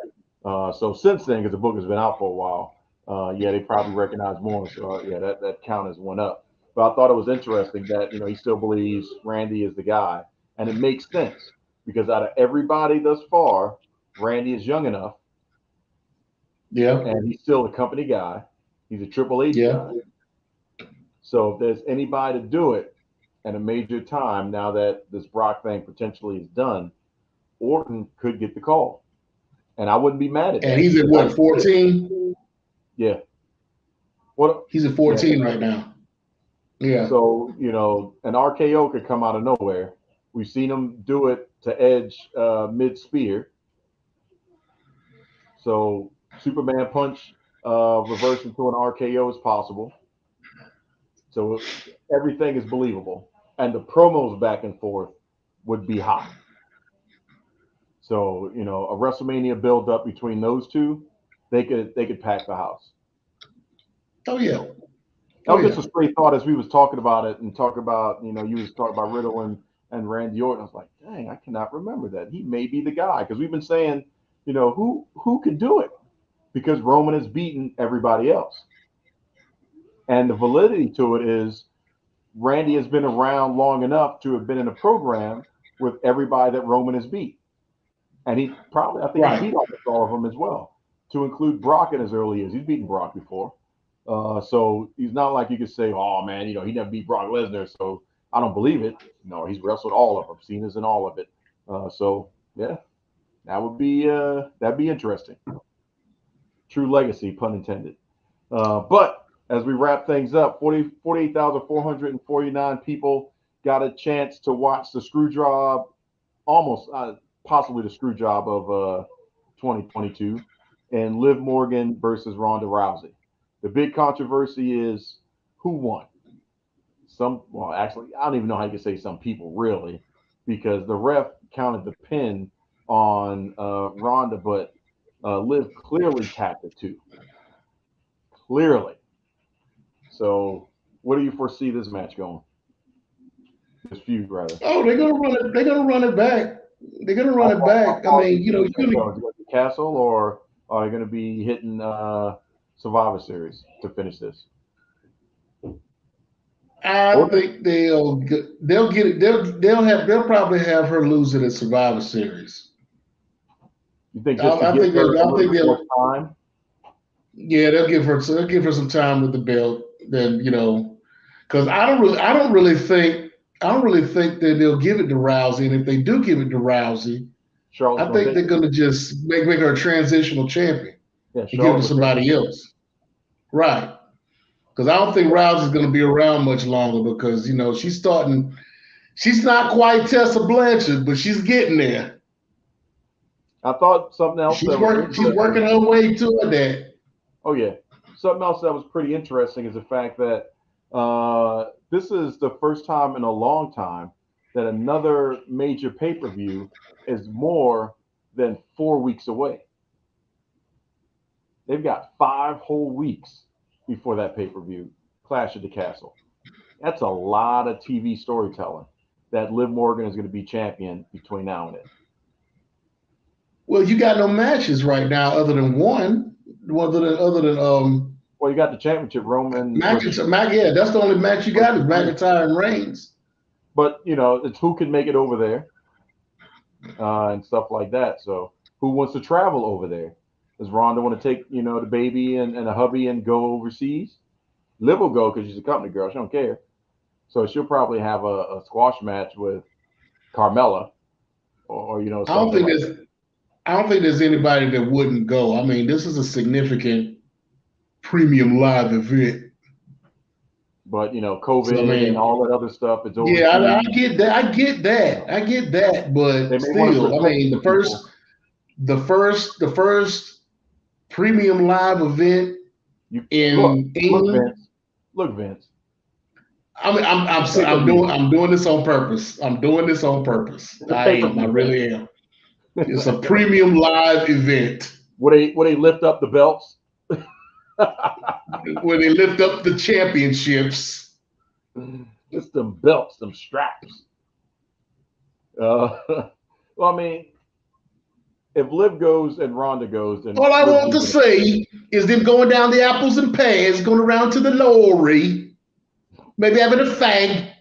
So since then, because the book has been out for a while, yeah, they probably recognize more. So yeah, that count has went up. But I thought it was interesting that he still believes Randy is the guy, and it makes sense because out of everybody thus far, Randy is young enough, Yeah. and he's still a company guy. He's a Triple H Yeah. guy. So if there's anybody to do it at a major time, now that this Brock thing potentially is done, Orton could get the call, and I wouldn't be mad at And that he's at because I what, get it. 14? Yeah. What? He's at Yeah. 14 right now. Yeah. So an RKO could come out of nowhere. We've seen him do it to Edge mid spear. So Superman punch reverse into an RKO is possible. So everything is believable, and the promos back and forth would be hot. So a WrestleMania build up between those two, they could pack the house. Oh yeah. That Oh was yeah. just a straight thought as we was talking about it and talk about you was talking about Riddle and and Randy Orton. I was like, dang, I cannot remember that. He may be the guy because we've been saying, who could do it because Roman has beaten everybody else. And the validity to it is Randy has been around long enough to have been in a program with everybody that Roman has beat. And I think he's Right. beat almost all of them as well, to include Brock in his early years. He's beaten Brock before. So he's not like you could say, oh, man, he never beat Brock Lesnar, so I don't believe it. No, he's wrestled all of them. Cena's in all of it. So, yeah, that'd be interesting. True legacy, pun intended. But as we wrap things up, 48,449 people got a chance to watch the screw job, almost possibly the screw job of 2022, and Liv Morgan versus Ronda Rousey. The big controversy is who won. Actually, I don't even know how you can say some people really, because the ref counted the pin on Ronda, but Liv clearly tapped it too. Clearly. So, what do you foresee this match going? This feud, rather. Oh, they're gonna run it. They're gonna run it back. They're gonna run it How back. I far mean, is you're it going to gonna. go? Is it going to be Castle, or are you going to be hitting Survivor Series to finish this? I Or think they'll get it. They'll probably have her lose it at Survivor Series. you think I, just to I give think her they'll. a I little think bit more they'll. time? Yeah, they'll give her some time with the belt. Then because I don't really think that they'll give it to Rousey. And if they do give it to Rousey, Charlotte's I going to think take they're it? gonna just make her a transitional champion Yeah, and give it Charlotte to will take somebody it. else. Right. Because I don't think Rousey's gonna be around much longer because she's starting. She's not quite Tessa Blanchard, but she's getting there. I thought something else that was She's interesting. working her way toward that. Oh, yeah. Something else that was pretty interesting is the fact that this is the first time in a long time that another major pay per view is more than 4 weeks away. They've got 5 whole weeks before that pay per view, Clash of the Castle. That's a lot of TV storytelling that Liv Morgan is going to be champion between now and then. Well, you got no matches right now other than one. Other than Well, you got the championship, Roman versus, McIntyre. Yeah, that's the only match you got is versus Reigns. McIntyre and Reigns. But it's who can make it over there and stuff like that. So who wants to travel over there? Does Ronda want to take the baby and a hubby and go overseas? Liv will go because she's a company girl. She don't care. So she'll probably have a squash match with Carmella or I don't something think like there's I don't think there's anybody that wouldn't go. I mean, this is a significant premium live event. But So I COVID and mean, all that other stuff. It's yeah, overseas. I get that. I get that. You I get that. They But may want to still, I protect mean, some people. the first premium live event You look, in look, England. Vince, look, Vince. I mean, The pay per view, I'm doing this on purpose. I'm doing this on purpose. the I pay per am. I view, Vince. really am. It's a premium live event Would they lift up the belts? where they lift up the championships. Just them belts, them straps. Well, I mean, if Liv goes and Ronda goes, then All I Liv's want to losing it. say is them going down the apples and pears, going around to the lorry, maybe having a fag.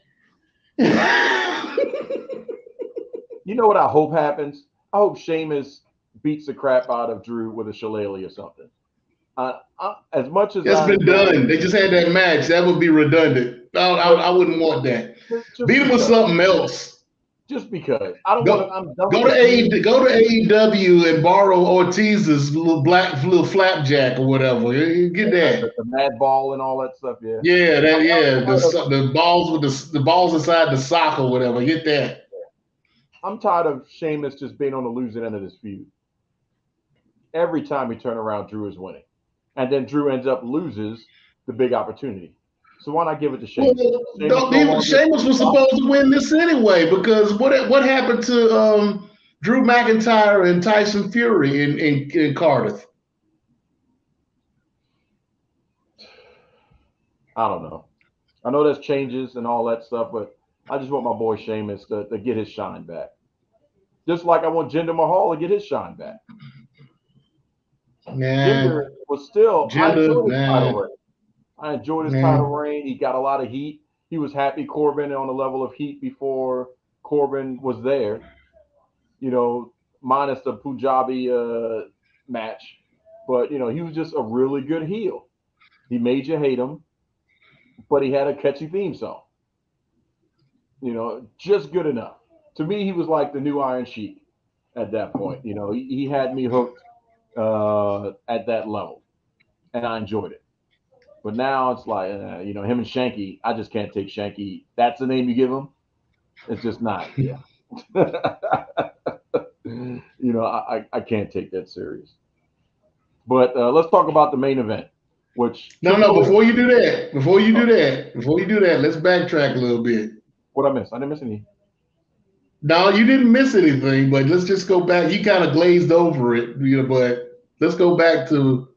You know what I hope happens? I hope Sheamus beats the crap out of Drew with a shillelagh or something. As much as That's I been enjoy done. They just had that match. That would be redundant. but I wouldn't want that. just Beat him with because, something else. just because I don't want to. Go I'm done with the feud. go to AEW and borrow Ortiz's little flapjack or whatever. Get that. The Mad Ball and all that stuff. Yeah, Yeah, I'm, I'm tired of the balls with the balls inside the sock or whatever. Get that. I'm tired of Sheamus just being on the losing end of this feud. Every time we turn around, Drew is winning, and then Drew ends up loses the big opportunity. So why not give it to Well, Sheamus? Sheamus no longer Sheamus was supposed to win this anyway because what happened to Drew McIntyre and Tyson Fury in Cardiff? I don't know. I know there's changes and all that stuff, but I just want my boy Sheamus to get his shine back. Just like I want Jinder Mahal to get his shine back. Jinder Man, was still, I gender, enjoyed his title man, reign. I enjoyed his title man. reign. He got a lot of heat. He was happy Corbin on the level of heat before Corbin was there, you know, minus the Punjabi match. But, he was just a really good heel. He made you hate him, but he had a catchy theme song, just good enough. To me, he was like the new Iron Sheik at that point. He had me hooked at that level, and I enjoyed it. But now it's like, him and Shanky, I just can't take Shanky. That's the name you give him. It's just not, yeah. I can't take that serious. But let's talk about the main event, which No, took no. place. Before you do that, let's backtrack a little bit. What I missed? I didn't miss any. No, you didn't miss anything, but let's just go back. You kind of glazed over it, but let's go back to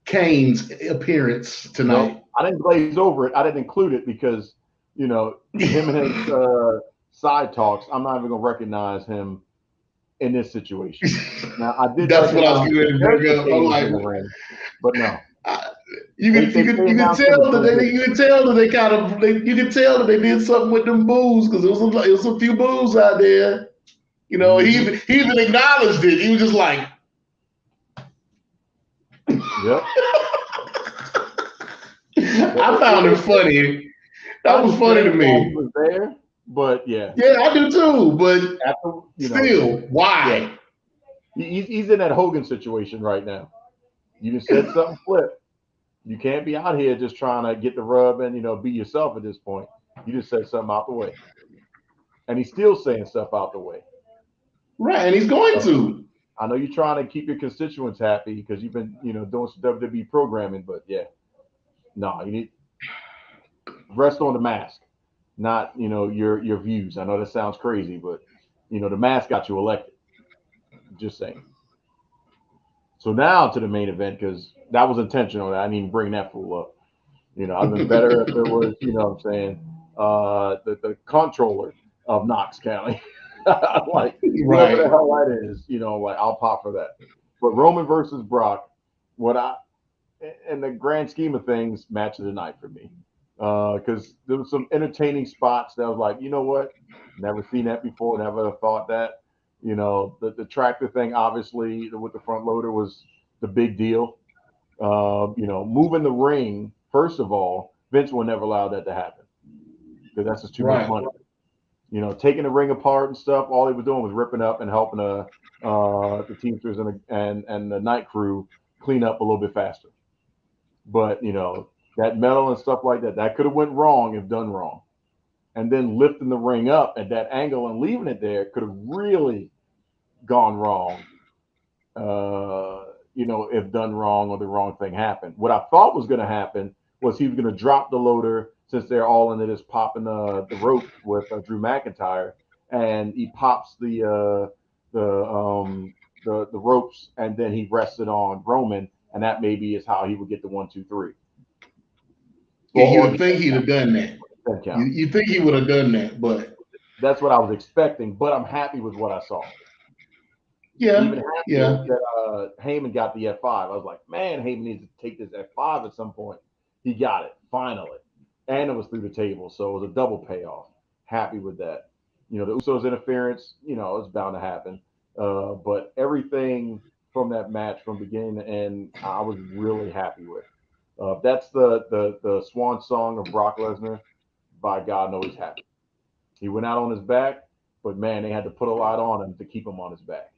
Kane's appearance No, tonight. I didn't glaze over it. I didn't include it because, him and his side talks, I'm not even going to recognize him in this situation. Now, I did That's what I was recognize getting ready that to bring Character up. I'm Kane was like, in the ring, but no. I, They you could announced him as tell that Bill Hicks. you could tell that they kind of you could tell that they did something with them booze because it was a few booze out there. Hmm. He even acknowledged it. He was just like, Yep. But I found it funny. I That was funny to understand why he me. was there, but yeah, Yeah, I do too. But after still, yeah, why? he's in that Hogan situation right now. You just said something flip. You can't be out here just trying to get the rub and be yourself at this point. You just said something out the way, and he's still saying stuff out the way. Right, and he's going So to. I know you're trying to keep your constituents happy because you've been doing some WWE programming, but yeah, no, you need rest on the mask, not your views. I know that sounds crazy, but the mask got you elected. Just saying. So now to the main event because that was intentional. I didn't even bring that fool up. I've been better if it was, what I'm saying, the controller of Knox County. Like whoever the Right. hell that is, like I'll pop for that. But Roman versus Brock, what I in the grand scheme of things, match of the night for me. Because there was some entertaining spots that was like, you know what? Never seen that before. Never thought that. The tractor thing, obviously, with the front loader was the big deal. Moving the ring, first of all, Vince will never allow that to happen because that's just too much Right. money. Taking the ring apart and stuff, all he was doing was ripping up and helping the Teamsters and the night crew clean up a little bit faster. But that metal and stuff like that could have went wrong if done wrong. And then lifting the ring up at that angle and leaving it there could have really gone wrong. If done wrong or the wrong thing happened. What I thought was going to happen was he was going to drop the loader since they're all into this popping the rope with Drew McIntyre, and he pops the ropes, and then he rested on Roman, and that maybe is how he would get the 1, 2, 3, Yeah, you or would think he'd have done that. the 10 count. You think he would have done that, but That's what I was expecting, but I'm happy with what I saw. Even yeah, happier yeah. that Heyman got the F5. I was like, man, Heyman needs to take this F5 at some point. He got it finally, and it was through the table, so it was a double payoff. Happy with that. The Usos interference, it's bound to happen. But everything from that match, from beginning to end, I was really happy with. That's the swan song of Brock Lesnar. By God, no, he's happy. He went out on his back, but man, they had to put a lot on him to keep him on his back.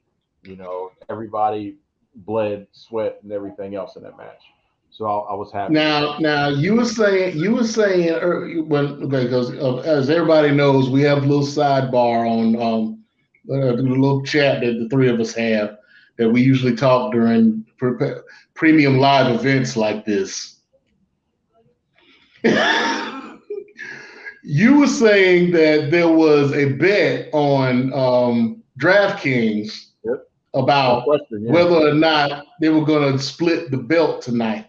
Everybody bled, sweat, and everything else in that match. So I was happy with that. Now you were saying when okay because as everybody knows we have a little sidebar on the little chat that the three of us have that we usually talk during premium live events like this. You were saying that there was a bet on DraftKings Yep. No about question. Yeah. whether or not they were going to split the belt tonight.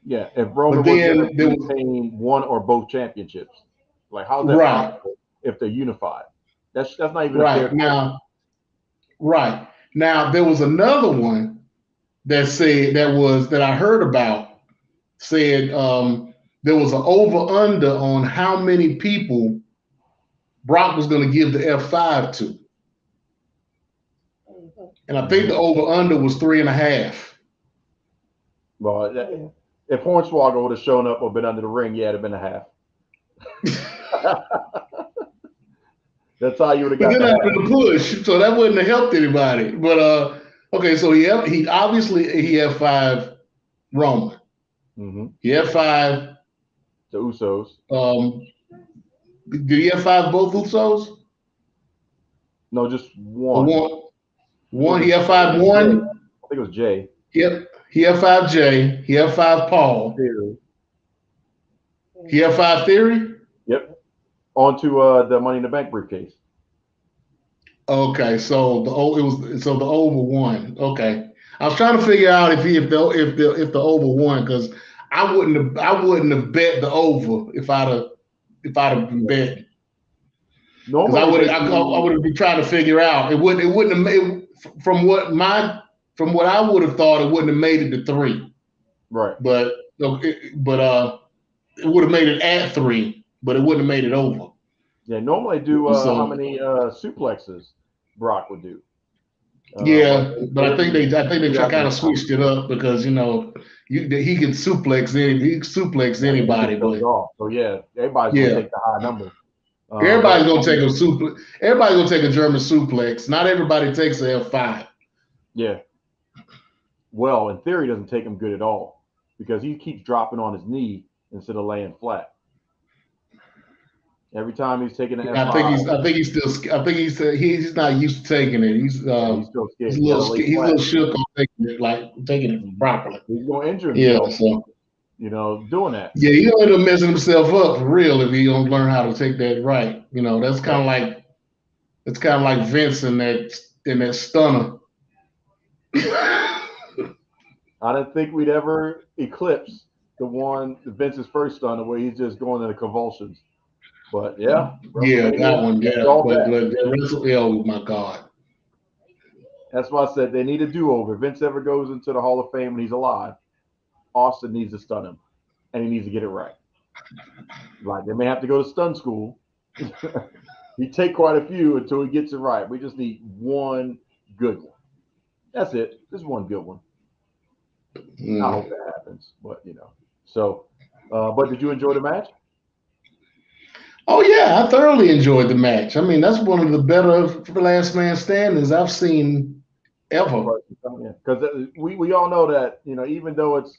Yeah. If But Roman was going then to there was retain one or both championships, Like, how's that Right, possible if they're unified? That's not even a fair right. question. Right. Now there was another one that said that I heard about said there was an over under on how many people Brock was going to give the F5 to, and I think Mhm. the over under was 3.5. Well, if Hornswoggle would have shown up or been under the ring, yeah, it'd have been a half. That's how you would have But got then the after half. the push, so that wouldn't have helped anybody. But okay, so he obviously he had five Roman. Mm-hmm. He had five. The Usos. Um, did he have five both Usos No, just or one. one? Was One. He it? had Was five. it Jay? One. I think it was Jay. Yep. He had five J. He had five Paul. Theory. He had five Theory. Yep. On to the Money in the Bank briefcase. Okay, so the over one. Okay, I was trying to figure out if the over one because I wouldn't have bet the over if I'd have been Yeah. betting because Normally they I would do have been trying to figure out it wouldn't have made from what I would have thought it wouldn't have made it to three, right. but it would have made it at three, but it wouldn't have made it over. Yeah, normally they do how So many suplexes Brock would do. But yeah, they but didn't I think they do that kind this of time. switched it up because he can He anybody, just goes but off. So yeah, everybody's gonna yeah, take the high number. everybody's But gonna take a suplex. Everybody's gonna take a German suplex. Not everybody takes a F5. yeah, well, in theory, it doesn't take him good at all because he keeps dropping on his knee instead of laying flat. Every time he's taking an F5, I think he's not used to taking it. yeah, he's still He's scared. a He got little to lay he's a flat. little shook on taking it Mhm. properly. He's gonna injure Yeah, himself, so doing that. yeah, he'll end up messing himself up for real if he don't learn how to take that right. Right. That's kind of like Vince in that stunner. I didn't think we'd ever eclipse the Vince's first stunner where he's just going into convulsions. But yeah, Yeah, that WrestleMania, one. it's Yeah, all but back. oh my God. That's why I said they need a do-over. If Vince ever goes into the Hall of Fame and he's alive, Austin needs to stun him, and he needs to get it right. Like they may have to go to stun school. He take quite a few until he gets it right. We just need one good one. That's it. Just one good one. I hope Mm. that happens, but So, but did you enjoy the match? Oh yeah, I thoroughly enjoyed the match. I mean, that's one of the better last man standings I've seen ever. Yeah, because we all know that even though it's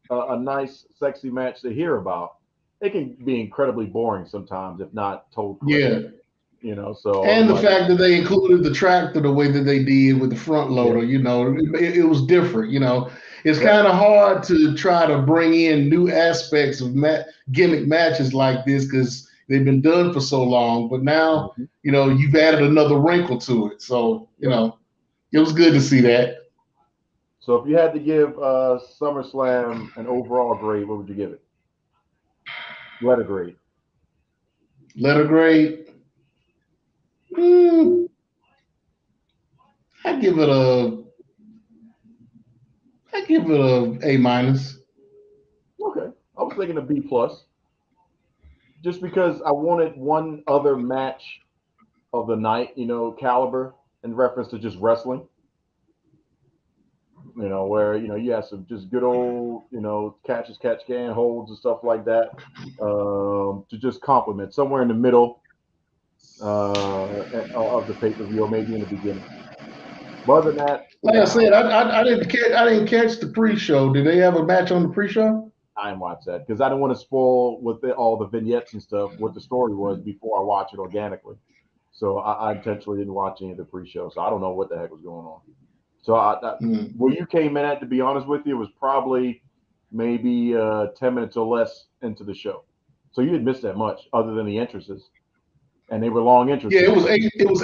a nice, sexy match to hear about, it can be incredibly boring sometimes if not told correctly. Yeah. So And the like, fact that they included the tractor the way that they did with the front yeah, loader, it was different. It's yep, kind of hard to try to bring in new aspects of gimmick matches like this because they've been done for so long. But now, mhm, you've added another wrinkle to it. So, yep. it was good to see that. So if you had to give SummerSlam an overall grade, what would you give it? Letter grade. Letter grade, mm, I give it a, I give it a A minus. Okay, I was thinking a B plus, just because I wanted one other match of the night, caliber in reference to just wrestling. Where you have some just good old catches, catch can holds and stuff like that, to just complement somewhere in the middle of the pay per view or maybe in the beginning. But other than that, Like I yeah, said, I didn't catch the pre-show. Did they have a match on the pre-show? I didn't watch that because I didn't want to spoil what all the vignettes and stuff what the story was before I watch it organically. So I intentionally didn't watch any of the pre-show, so I don't know what the heck was going on. So Mm. where you came in at, to be honest with you, was probably maybe 10 minutes or less into the show. So you didn't miss that much, other than the entrances, and they were long Yeah, it entrances. was eight. It was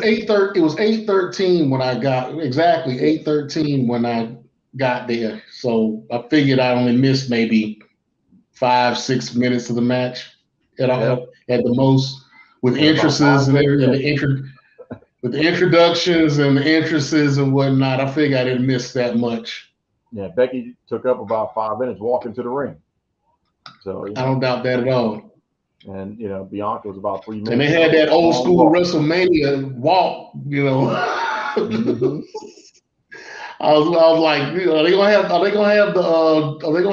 8:13 when I got exactly Yeah. 8:13 when I got there. So I figured I only missed maybe 5, 6 minutes of the match Yeah. at the most, with And about entrances and 5 minutes. everything, with the introductions and the entrances and whatnot. I figure I didn't miss that much. Yeah, Becky took up about 5 minutes walking to the ring. So, I don't doubt that at all. and Bianca was about 3 minutes. And they That had was that a old long school walk. WrestleMania walk, Hmm. I was like, are they gonna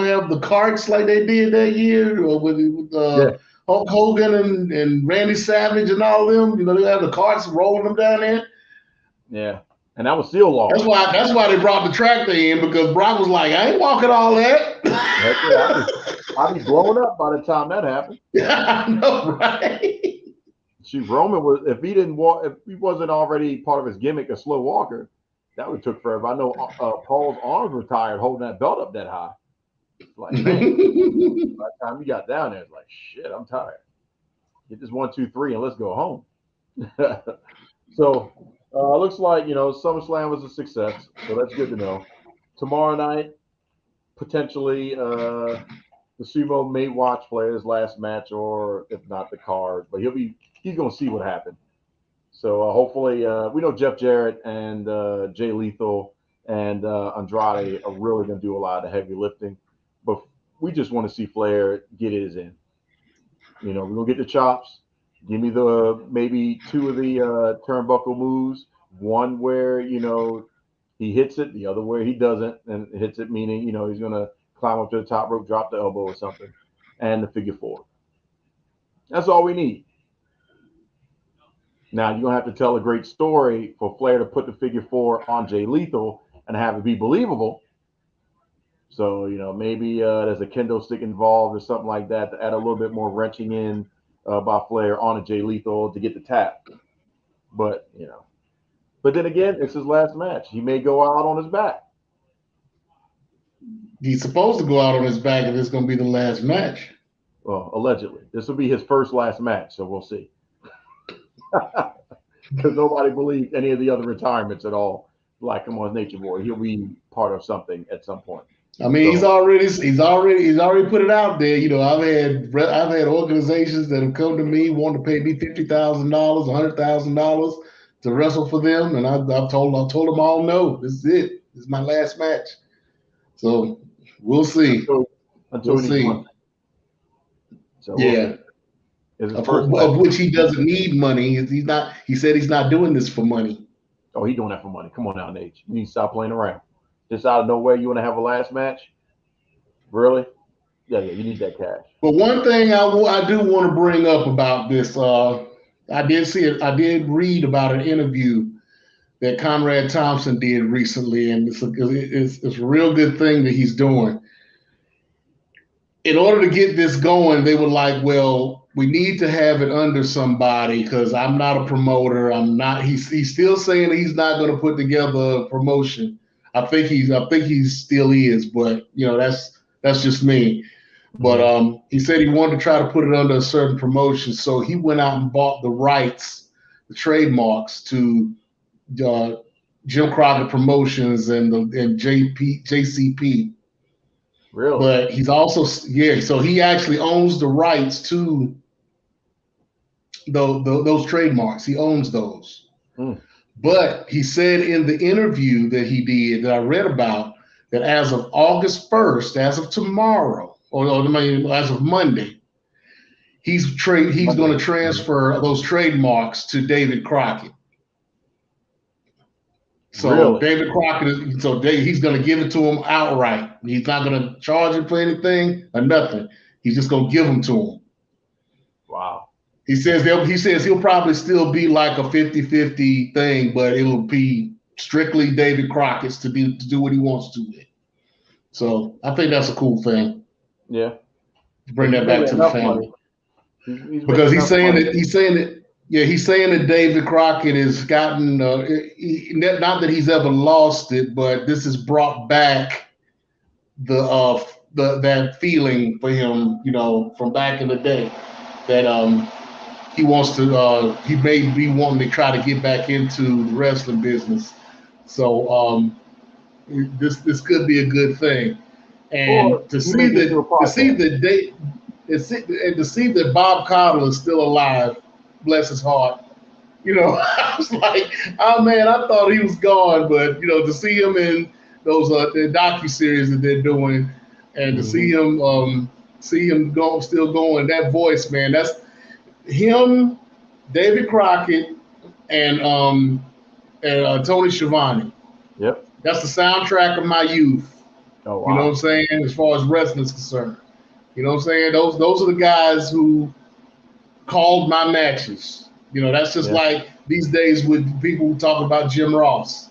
have the carts like they did that year with Yeah, Hulk Hogan and Randy Savage and all of them? They have the carts rolling them down there. yeah, and that was still long. That's why they brought the tractor in, because Brock was like, I ain't walking all that. Heck yeah, I'd be blowing up by the time that happened. I know, right? Shoot, Roman was if he didn't walk, if he wasn't already part of his gimmick, a slow walker, that would have took forever. I know Paul's arms were tired holding that belt up that high. It's like, man, by the time you got down there, it's like, shit, I'm tired. Get this 1, 2, 3, and let's go home. So looks like SummerSlam was a success, so that's good to know. Tomorrow night, potentially, the Sumo may watch Flair's last match, or if not, the card. But he's going to see what happened. So hopefully, we know Jeff Jarrett and Jay Lethal and Andrade are really going to do a lot of the heavy lifting. But we just want to see Flair get his in. We're going to get the chops. Give me maybe two of the turnbuckle moves. One where he hits it, the other where he doesn't, and hits it, meaning he's going to climb up to the top rope, drop the elbow or something, and the figure four. That's all we need. Now you're gonna have to tell a great story for Flair to put the figure four on Jay Lethal and have it be believable. So maybe there's a kendo stick involved or something like that to add a little bit more wrenching in by Flair on a Jay Lethal to get the tap. But then again, it's his last match. He may go out on his back. He's supposed to go out on his back if it's going to be the last match. Well, allegedly, this will be his last match, so we'll see. Because nobody believed any of the other retirements at all. Like, come on, Nature Boy, he'll be part of something at some point. I mean, he's already put it out there. I've had organizations that have come to me wanting to pay me $50,000, $100,000 to wrestle for them, and I've told them all no. This is it. This is my last match. So we'll see. Until he needs money. So yeah. Of which he doesn't need money. He said he's not doing this for money. Oh, he's doing that for money. Come on now, Nate. You need to stop playing around. Just out of nowhere, you want to have a last match? Really? Yeah, you need that cash. But one thing I do want to bring up about this, I did read about an interview that Conrad Thompson did recently, and it's a real good thing that he's doing. In order to get this going, they were like, well, we need to have it under somebody, because I'm not a promoter. I'm not. He's still saying he's not going to put together a promotion. I think he still is, but that's just me. But he said he wanted to try to put it under a certain promotion, so he went out and bought the rights, the trademarks to Jim Crockett Promotions and JCP. Really? But he's also so he actually owns the rights to those trademarks. He owns those. But he said in the interview that he did, that I read about, that as of August 1st, as of tomorrow, or as of Monday, he's going to transfer those trademarks to David Crockett. So really? David Crockett, he's going to give it to him outright. He's not going to charge him for anything or nothing. He's just going to give them to him. Wow. He says he'll probably still be like a 50-50 thing, but it will be strictly David Crockett's to do what he wants to with. So I think that's a cool thing. Yeah. Bring that back to the family. Because he's saying that David Crockett has gotten not that he's ever lost it, but this has brought back that feeling for him, from back in the day, that he wants to he may be wanting to try to get back into the wrestling business. So this could be a good thing. And to see that And to see that Bob Cottle is still alive, bless his heart. I was like, oh man, I thought he was gone, but to see him in those the docu series that they're doing, and to Mm-hmm. see him go still going, that voice, man, that's him, David Crockett, and Tony Schiavone. Yep. That's the soundtrack of my youth. Oh You know what I'm wow. saying? As far as wrestling is concerned, you know what I'm saying? Those are the guys who called my matches. That's just Yeah. like these days with people who talk about Jim Ross.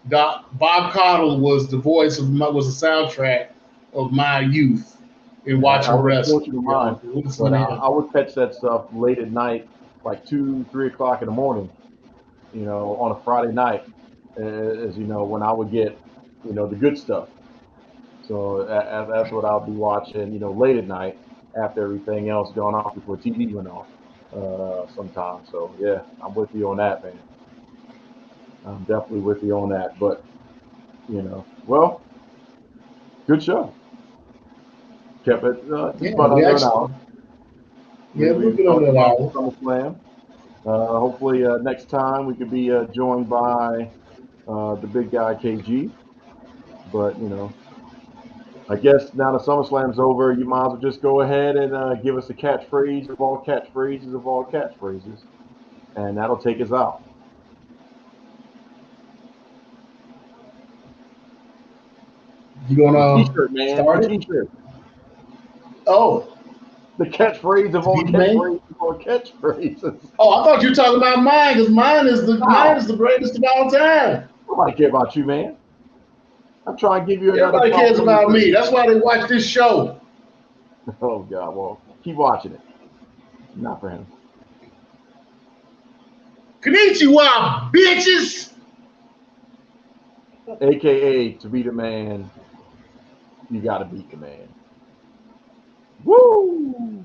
Bob Cottle was the voice was the soundtrack of my youth in Yeah. I watching was wrestling. fortunate of mine, but Listening to him. I would catch that stuff late at night, like 2, 3 o'clock in the morning. On a Friday night, as you know, when I would get, the good stuff. So that's what I'll be watching, late at night after everything else gone off before TV went off. Sometimes. So yeah, I'm with you on that, man. I'm definitely with you on that. But well, good show. Kept it just Yeah, about we under an actually, hour. We yeah, we're we good on talked that about hour. SummerSlam. Hopefully next time we could be joined by the big guy KG. But I guess now the SummerSlam's over, you might as well just go ahead and give us a catchphrase of all catchphrases of all catchphrases, and that'll take us out. You The gonna T-shirt, man, the start it? T-shirt, Oh, the catchphrase of to all be the man. catchphrases of all catchphrases. Oh, I thought you were talking about mine because mine Wow, is the greatest of all time. nobody care about you, man. I'm trying to give you another Everybody cares powerful about me. motivation. That's why they watch this show. Oh God, well, keep watching it. Not for him. Konnichiwa, bitches. AKA to be the man, you got to beat the man. Woo!